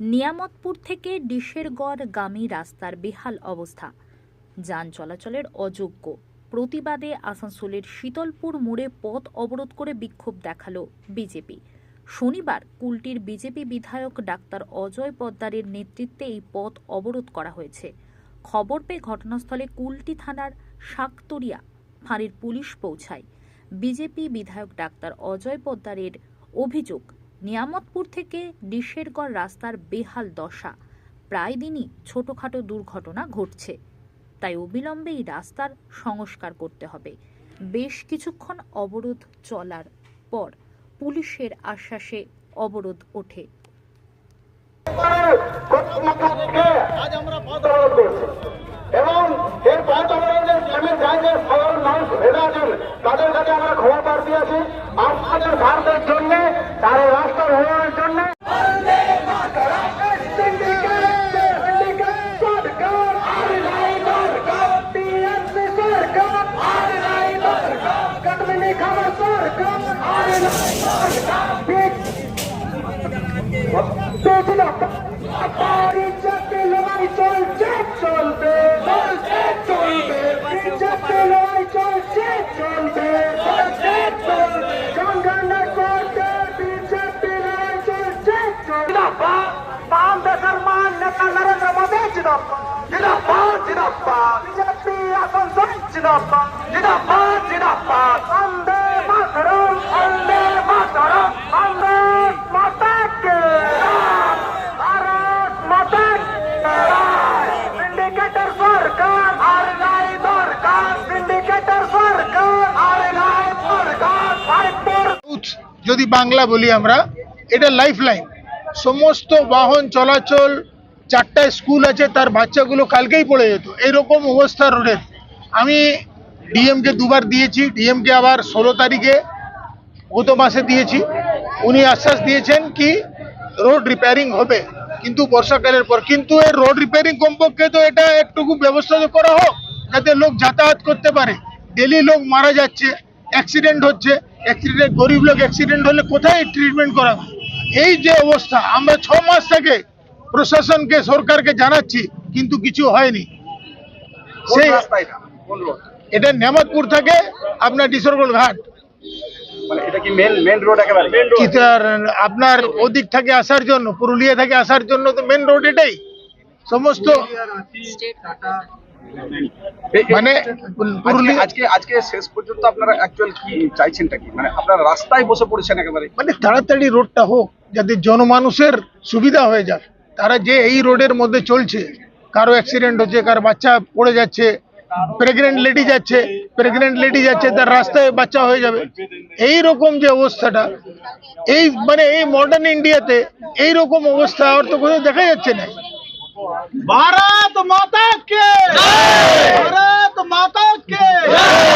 নিয়ামতপুর থেকে ডিশেরগড়গামী রাস্তার বেহাল অবস্থা, যান চলাচলের অযোগ্য। প্রতিবাদে আসানসোলের শীতলপুর মোড়ে পথ অবরোধ করে বিক্ষোভ দেখালো বিজেপি। শনিবার কুলটির বিজেপি বিধায়ক ডাক্তার অজয় পোদ্দারের নেতৃত্বে এই পথ অবরোধ করা হয়েছে। খবর পেয়ে ঘটনাস্থলে কুলটি থানার শাকতরিয়া ফাঁড়ির পুলিশ পৌঁছায়। বিজেপি বিধায়ক ডাক্তার অজয় পোদ্দারের অভিযোগ, নিয়ামতপুর থেকে ডিশেরগড় রাস্তার বেহাল দশা, প্রায় দিনই ছোটখাটো দুর্ঘটনা ঘটছে। তাই অবিলম্বে এই রাস্তার সংস্কার করতে হবে। বেশ কিছুক্ষণ অবরোধ চলার পর পুলিশের আশ্বাসে অবরোধ ওঠে। এবং এর পথ অবরোধের যাদের সাধারণ মানুষ ভেবে আছেন তাদের কাছে আমরা ক্ষমা প্রার্থী আছি। আপনাদের ভারতের জন্য তার রাস্তার উন্নয়নের জন্য লড়াই চলছে চলবে, লড়াই চলছে চলবে, সংগ্রামের করতে বিজেপি লড়াই চলছে চলবে। বাম দেশের মান নেতা নরেন্দ্র মোদী জিন্দাবাদ, জিন্দাবাদ, বিজেপি আসানসোল জিন্দাবাদ, জিন্দাবাদ, জিন্দাবাদ, বন্দে মাতরম, বন্দে মাতরম, বন্দে মাতাকে ভারত মাতা সিন্ডিকেটের সরকার আর নাই দরকার, সিন্ডিকেটের সরকার আর নাই দরকার। যদি বাংলা বলি আমরা, এটা লাইফ লাইন। সমস্ত বাহন চলাচল, 4টা স্কুল আছে, তার বাচ্চাগুলো কালকেই পড়ে যেত। এইরকম অবস্থা রোডের। আমি ডিএমকে দুবার দিয়েছি, ডিএমকে আবার 16 তারিখে গত মাসে দিয়েছি। উনি আশ্বাস দিয়েছেন কি রোড রিপেয়ারিং হবে, কিন্তু বর্ষাকালের পর। কিন্তু এই রোড রিপেয়ারিং কমপক্ষে তো এটা একটুকু ব্যবস্থা তো করা হোক, যাতে লোক যাতায়াত করতে পারে। ডেলি লোক মারা যাচ্ছে, অ্যাক্সিডেন্ট হচ্ছে। অ্যাক্সিডেন্ট, গরিব লোক অ্যাক্সিডেন্ট হলে কোথায় ট্রিটমেন্ট করাবে? এই যে অবস্থা, আমরা 6 মাস থেকে প্রশাসনকে, সরকারকে জানাচ্ছি, কিন্তু কিছু হয়নি। সেই এটা নিয়ামতপুর থেকে আপনার ডিশেরগড় ঘাট, মানে এটা কি মেন রোড একেবারে? আপনার ওদিক থেকে আসার জন্য, পুরুলিয়া থেকে আসার জন্য তো মেন রোড এটাই। সমস্ত মানে পুরুলিয়া আজকে শেষ পর্যন্ত আপনারা অ্যাকচুয়াল কি চাইছেনটা কি? মানে আপনারা রাস্তায় বসে পড়েছেন একেবারে? মানে তাড়াতাড়ি রোডটা হোক, যাতে জনমানুষের সুবিধা হয়ে যায়। তারা যে এই রোডের মধ্যে চলছে, কারো অ্যাক্সিডেন্ট হচ্ছে, কারো বাচ্চা পড়ে যাচ্ছে, প্রেগনেন্ট লেডি যাচ্ছে, তার রাস্তায় বাচ্চা হয়ে যাবে। এই রকম যে অবস্থাটা, এই মানে এই মডার্ন ইন্ডিয়াতে এই রকম অবস্থা আর তো কোথাও দেখা যাচ্ছে না। ভারত মাতা কে জয়! ভারত মাতা কে জয়!